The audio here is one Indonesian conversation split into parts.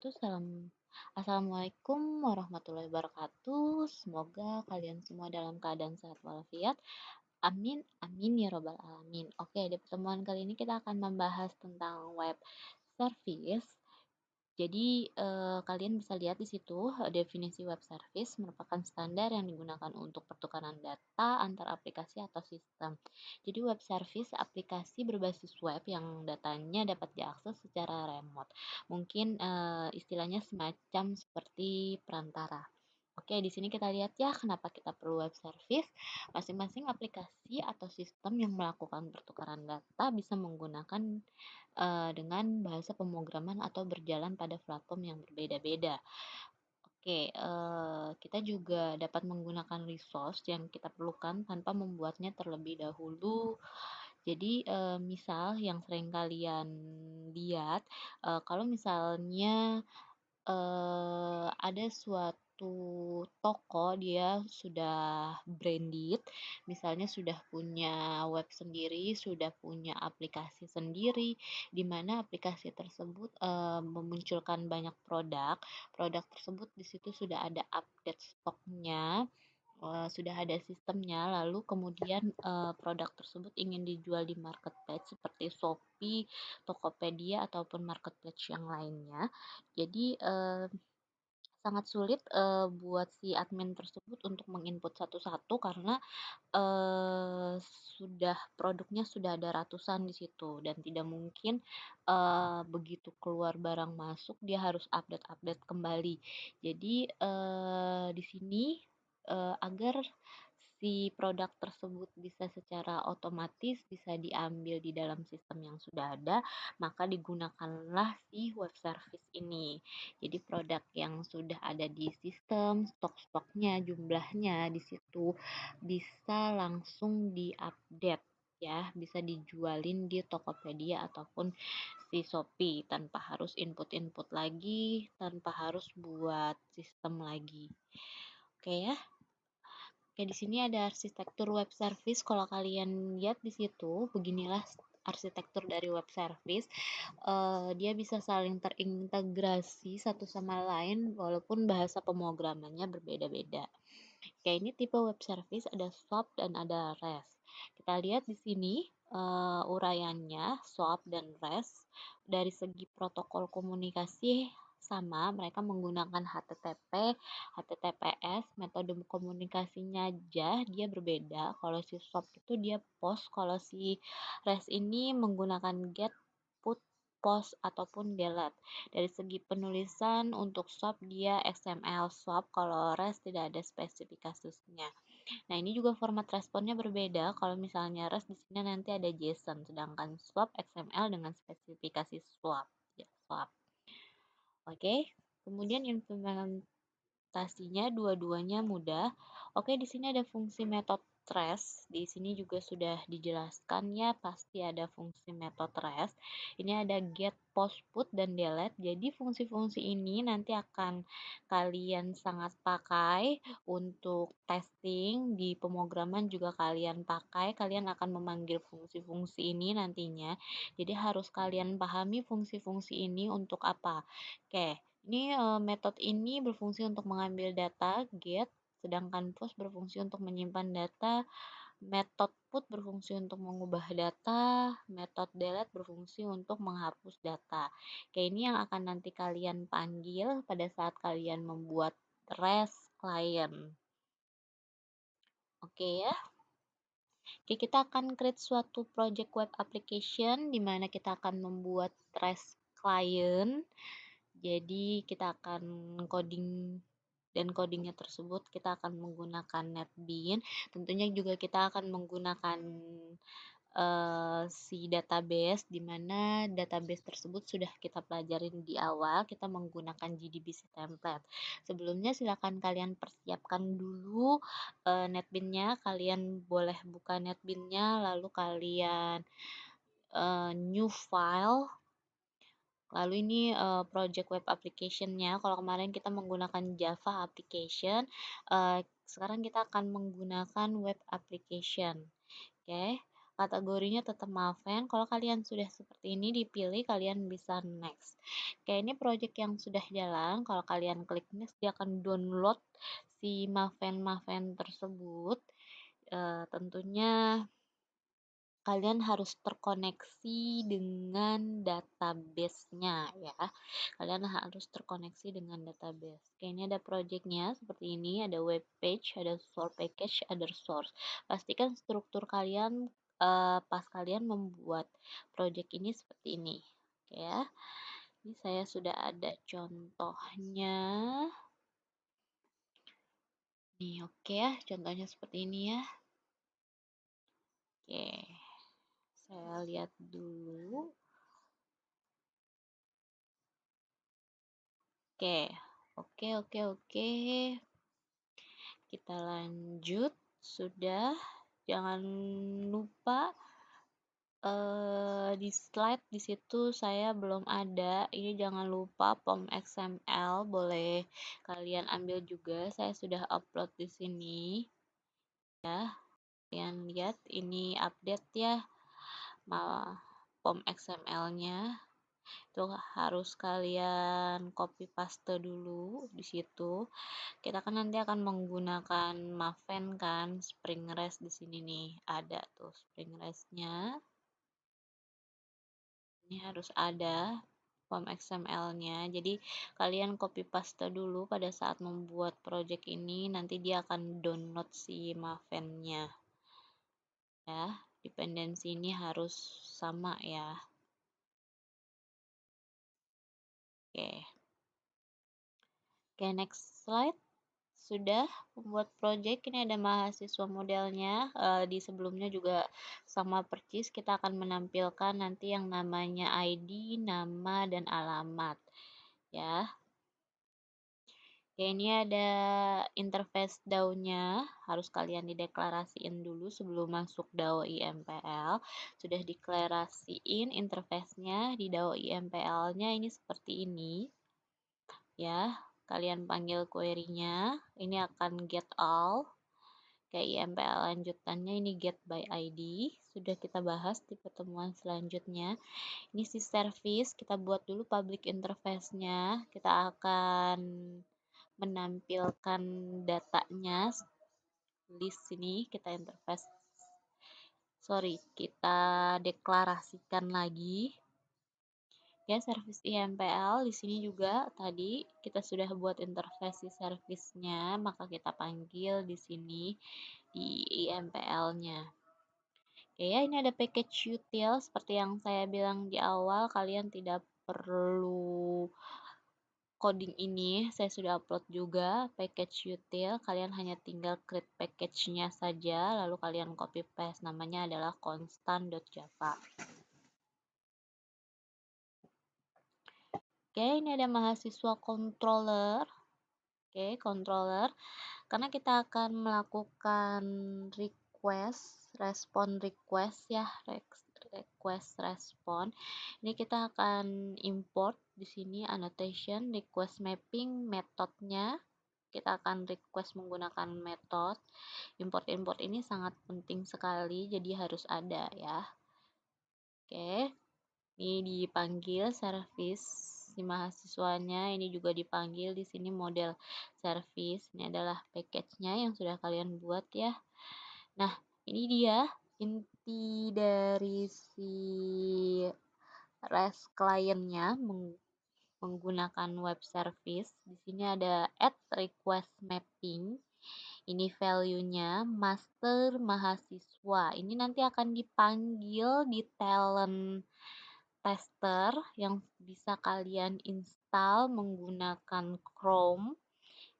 Tuh, Assalamualaikum warahmatullahi wabarakatuh. Semoga kalian semua dalam keadaan sehat walafiat. Amin, amin ya robbal alamin. Oke, di pertemuan kali ini kita akan membahas tentang web service. Jadi, kalian bisa lihat di situ, definisi web service merupakan standar yang digunakan untuk pertukaran data antar aplikasi atau sistem. Jadi, web service aplikasi berbasis web yang datanya dapat diakses secara remote. Mungkin, istilahnya semacam seperti perantara. Oke, di sini kita lihat ya kenapa kita perlu web service. Masing-masing aplikasi atau sistem yang melakukan pertukaran data bisa menggunakan dengan bahasa pemrograman atau berjalan pada platform yang berbeda-beda. Oke, kita juga dapat menggunakan resource yang kita perlukan tanpa membuatnya terlebih dahulu. Jadi, misal yang sering kalian lihat, kalau misalnya ada suatu toko dia sudah branded, misalnya sudah punya web sendiri, sudah punya aplikasi sendiri, di mana aplikasi tersebut, memunculkan banyak produk. Produk tersebut di situ sudah ada update stoknya, sudah ada sistemnya, lalu kemudian, produk tersebut ingin dijual di marketplace seperti Shopee, Tokopedia, ataupun marketplace yang lainnya. Jadi, sangat sulit, buat si admin tersebut untuk menginput satu-satu karena, eee, produknya sudah ada ratusan di situ dan tidak mungkin, begitu keluar barang masuk dia harus update-update kembali. Jadi, di sini, agar si produk tersebut bisa secara otomatis bisa diambil di dalam sistem yang sudah ada, maka digunakanlah si web service ini. Jadi produk yang sudah ada di sistem, stok-stoknya, jumlahnya di situ bisa langsung diupdate ya, bisa dijualin di Tokopedia ataupun si Shopee tanpa harus input-input lagi, tanpa harus buat sistem lagi. Oke ya. Oke, di sini ada arsitektur web service. Kalau kalian lihat di situ, beginilah arsitektur dari web service. Dia bisa saling terintegrasi satu sama lain walaupun bahasa pemrogramannya berbeda-beda. Oke, ini tipe web service ada SOAP dan ada REST. Kita lihat di sini uraiannya SOAP dan REST. Dari segi protokol komunikasi sama, mereka menggunakan HTTP, HTTPS, metode komunikasinya aja dia berbeda. Kalau si SOAP itu dia POST, kalau si REST ini menggunakan GET, PUT, POST ataupun delete. Dari segi penulisan untuk SOAP dia XML SOAP, kalau REST tidak ada spesifikasinya. Nah, ini juga format responnya berbeda. Kalau misalnya REST di sini nanti ada JSON, sedangkan SOAP XML dengan spesifikasi SWAP. Ya, SWAP. Oke. Kemudian implementasinya dua-duanya mudah. Oke, di sini ada fungsi method REST. Di sini juga sudah dijelaskan ya, pasti ada fungsi method REST. Ini ada get, post, put, dan delete. Jadi fungsi-fungsi ini nanti akan kalian sangat pakai untuk testing di pemrograman juga kalian pakai. Kalian akan memanggil fungsi-fungsi ini nantinya. Jadi harus kalian pahami fungsi-fungsi ini untuk apa. Oke, ini metode ini berfungsi untuk mengambil data get, sedangkan post berfungsi untuk menyimpan data, metode put berfungsi untuk mengubah data, metode delete berfungsi untuk menghapus data. Oke, ini yang akan nanti kalian panggil pada saat kalian membuat REST client. Oke ya. Oke, kita akan create suatu project web application di mana kita akan membuat REST client. Jadi kita akan coding dan codingnya tersebut kita akan menggunakan NetBeans. Tentunya juga kita akan menggunakan si database, di mana database tersebut sudah kita pelajarin di awal, kita menggunakan JDBC template. Sebelumnya silakan kalian persiapkan dulu NetBeans-nya, kalian boleh buka NetBeans-nya, lalu kalian new file. Lalu ini project web application-nya. Kalau kemarin kita menggunakan Java application, sekarang kita akan menggunakan web application. Oke. kategorinya tetap Maven. Kalau kalian sudah seperti ini dipilih, kalian bisa next. Oke, ini project yang sudah jalan. Kalau kalian klik next, dia akan download si Maven tersebut. Tentunya kalian harus terkoneksi dengan database-nya ya. Kalian harus terkoneksi dengan database. Oke, ini ada project-nya seperti ini, ada web page, ada source package, ada source. Pastikan struktur kalian pas kalian membuat project ini seperti ini. Oke ya. Ini saya sudah ada contohnya. Nih, oke ya, contohnya seperti ini ya. Oke. Saya lihat dulu. Oke, oke. Kita lanjut. Sudah. Jangan lupa di slide di situ saya belum ada. Ini jangan lupa POM XML boleh kalian ambil juga. Saya sudah upload di sini. Ya, kalian lihat ini update ya. POM XML-nya. Itu harus kalian copy paste dulu di situ. Kita kan nanti akan menggunakan Maven kan, Spring REST di sini nih. Ada tuh Spring REST-nya. Ini harus ada form XML-nya. Jadi kalian copy paste dulu pada saat membuat project ini, nanti dia akan download si Maven-nya. Ya, dependensi ini harus sama ya. Oke. Oke, next slide. Sudah membuat project, ini ada mahasiswa modelnya. Di sebelumnya juga sama persis, kita akan menampilkan nanti yang namanya ID, nama, dan alamat ya. Oke, ini ada interface DAO-nya, harus kalian dideklarasiin dulu sebelum masuk DAO IMPL. Sudah deklarasiin interface-nya di DAO IMPL-nya, ini seperti ini ya. Kalian panggil query-nya, ini akan get all. Kayak IMPL lanjutannya ini get by ID. Sudah kita bahas di pertemuan selanjutnya. Ini si service, kita buat dulu public interface-nya. Kita akan menampilkan datanya. List sini kita interface. Kita deklarasikan lagi. Ya, service IMPL di sini juga tadi kita sudah buat interface service-nya, maka kita panggil di sini di IMPL-nya. Oke ya, ini ada package util seperti yang saya bilang di awal, kalian tidak perlu coding ini, saya sudah upload juga package util, kalian hanya tinggal create package-nya saja, lalu kalian copy paste, namanya adalah constant.java. Oke, ini ada mahasiswa controller. Oke, controller. Karena kita akan melakukan respon request ya, request respon. Ini kita akan import di sini annotation request mapping metodenya. Kita akan request menggunakan metode. Import ini sangat penting sekali, jadi harus ada ya. Oke. Ini dipanggil service si mahasiswanya, ini juga dipanggil di sini model service. Ini adalah package-nya yang sudah kalian buat ya. Nah, ini dia inti dari si REST client-nya menggunakan web service. Di sini ada add request mapping. Ini value-nya master mahasiswa. Ini nanti akan dipanggil di talent tester yang bisa kalian install menggunakan Chrome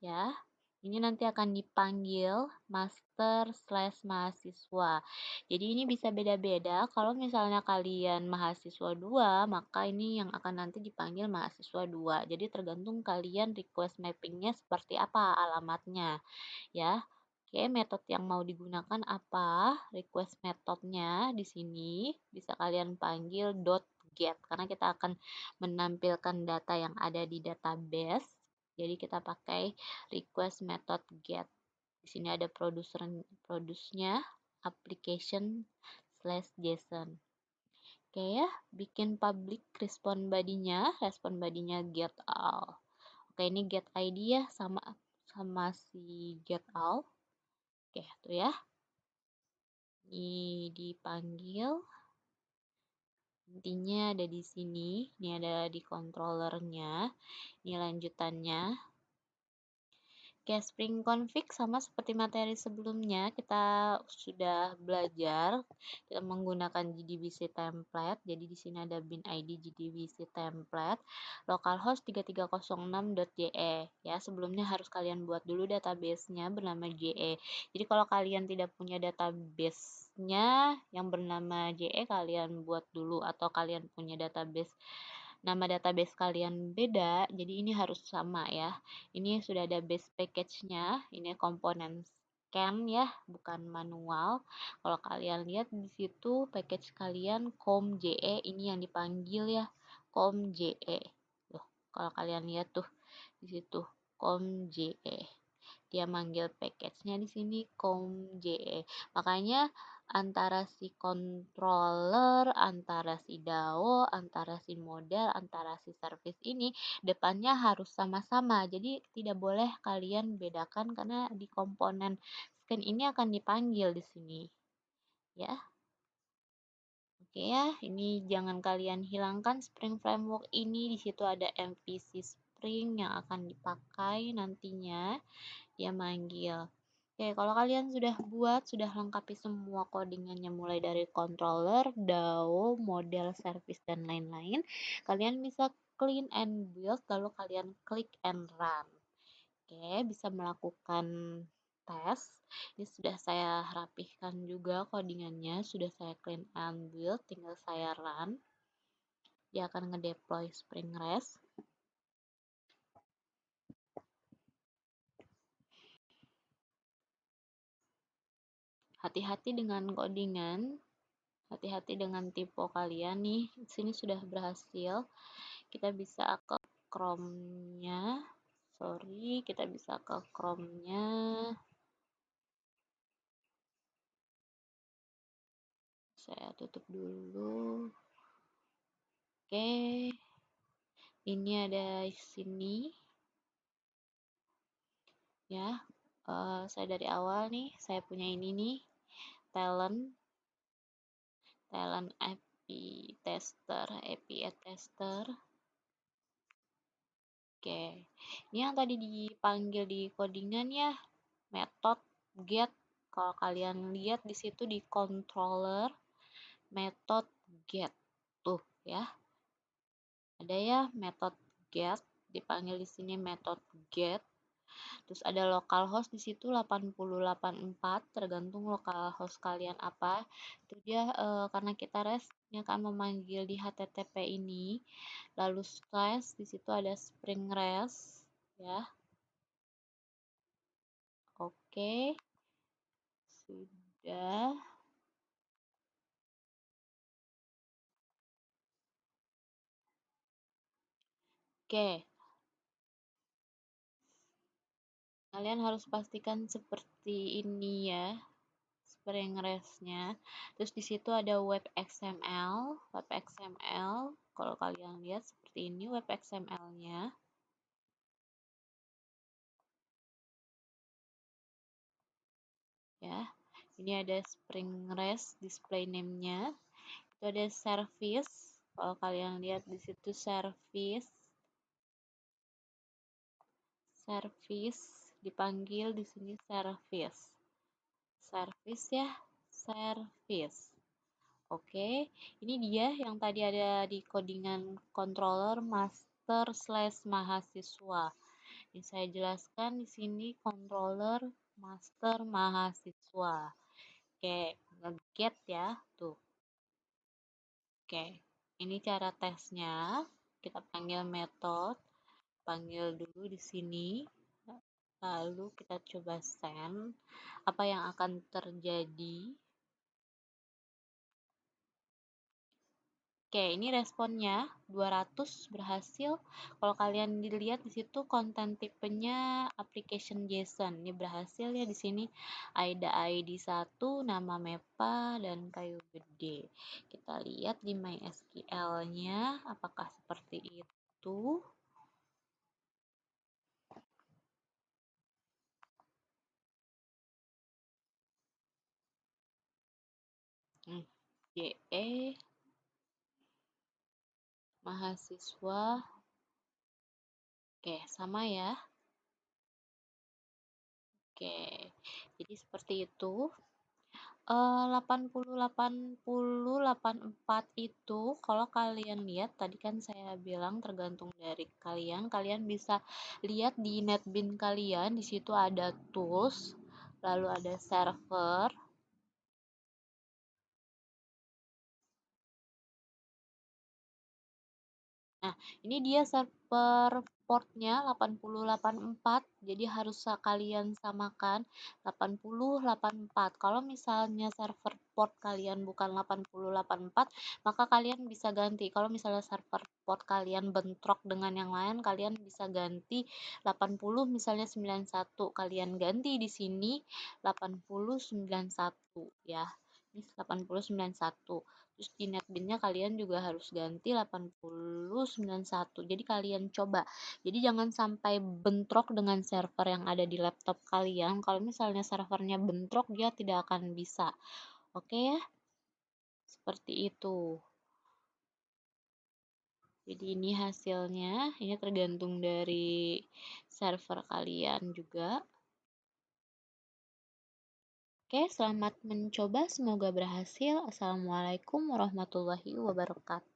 ya. Ini nanti akan dipanggil master/mahasiswa. Jadi ini bisa beda-beda. Kalau misalnya kalian mahasiswa 2, maka ini yang akan nanti dipanggil mahasiswa 2. Jadi tergantung kalian request mappingnya seperti apa alamatnya ya. Oke, metode yang mau digunakan apa? Request metodenya di sini bisa kalian panggil .get karena kita akan menampilkan data yang ada di database. Jadi kita pakai request method get. Di sini ada produce-nya application .json. Oke ya, bikin public respon bodinya get all. Oke, ini get ID ya, sama sama si get all. Oke, tuh ya. Ini dipanggil. Intinya ada di sini. Ini ada di controllernya. Ini lanjutannya. Oke, Spring Config sama seperti materi sebelumnya, kita sudah belajar kita menggunakan JDBC template. Jadi di sini ada bin ID JDBC template localhost 3306.je ya. Sebelumnya harus kalian buat dulu database-nya bernama JE. Jadi kalau kalian tidak punya database-nya yang bernama JE, kalian buat dulu, atau kalian punya nama database kalian beda, jadi ini harus sama ya. Ini sudah ada base package-nya, ini komponen scan ya, bukan manual. Kalau kalian lihat di situ package kalian com.je, ini yang dipanggil ya, com.je. Tuh, kalau kalian lihat tuh di situ com.je. Dia manggil package-nya di sini com.je. Makanya antara si controller, antara si DAO, antara si model, antara si service ini depannya harus sama-sama. Jadi tidak boleh kalian bedakan karena di komponen scan ini akan dipanggil di sini. Ya. Oke ya, ini jangan kalian hilangkan Spring Framework ini. Di situ ada MVC Spring yang akan dipakai nantinya. Dia manggil. Oke, kalau kalian sudah buat, sudah lengkapi semua codingannya mulai dari controller, DAO, model, service, dan lain-lain, kalian bisa clean and build, lalu kalian klik and run. Oke, bisa melakukan tes. Ini sudah saya rapihkan juga codingannya, sudah saya clean and build, tinggal saya run. Dia akan ngedeploy Spring REST. Hati-hati dengan codingan, hati-hati dengan tipe kalian nih. Sini sudah berhasil. Kita bisa ke Chrome-nya. Sorry, kita bisa ke Chrome-nya. Saya tutup dulu. Oke. Ini ada di sini. Ya. Saya dari awal nih, saya punya ini nih. Talent API tester, API tester. Oke, ini yang tadi dipanggil di codingan ya, method get. Kalau kalian lihat di situ di controller, method get. Tuh ya, ada ya method get, dipanggil di sini method get. Terus ada localhost di situ 8084, tergantung localhost kalian apa. Itu dia karena kita REST ini akan memanggil di HTTP ini. Lalu slash di situ ada Spring REST ya. Oke. Sudah. Oke. Kalian harus pastikan seperti ini ya. Spring REST-nya. Terus di situ ada web XML. Web XML. Kalau kalian lihat seperti ini web XML-nya. Ya. Ini ada Spring REST display name-nya. Itu ada service. Kalau kalian lihat di situ service. Service dipanggil di sini service. Service ya, service. Oke, ini dia yang tadi ada di codingan controller master slash mahasiswa. Ini saya jelaskan di sini controller master mahasiswa. Oke, nge-get ya, tuh. Oke, ini cara tesnya. Kita panggil method, panggil dulu di sini. Lalu kita coba send. Apa yang akan terjadi? Oke, ini responnya 200 berhasil. Kalau kalian dilihat di situ konten tipenya application JSON. Ini berhasil ya di sini ada ID 1, nama MEPA dan kayu gede. Kita lihat di MySQL-nya apakah seperti itu. JE mahasiswa. Oke, sama ya. Oke, jadi seperti itu. 80-80-84 itu kalau kalian lihat tadi kan saya bilang tergantung dari kalian. Kalian bisa lihat di NetBeans kalian, di situ ada tools, lalu ada server. Nah, ini dia server portnya 8084, jadi harus kalian samakan 8084. Kalau misalnya server port kalian bukan 8084, maka kalian bisa ganti. Kalau misalnya server port kalian bentrok dengan yang lain, kalian bisa ganti 80 misalnya 91. Kalian ganti di sini 8091 ya. Ini 8091. Terus di NetBeans-nya kalian juga harus ganti 8091. Jadi kalian coba. Jadi jangan sampai bentrok dengan server yang ada di laptop kalian. Kalau misalnya servernya bentrok, dia tidak akan bisa. Oke ya? Seperti itu. Jadi ini hasilnya. Ini tergantung dari server kalian juga. Oke, selamat mencoba. Semoga berhasil. Assalamualaikum warahmatullahi wabarakatuh.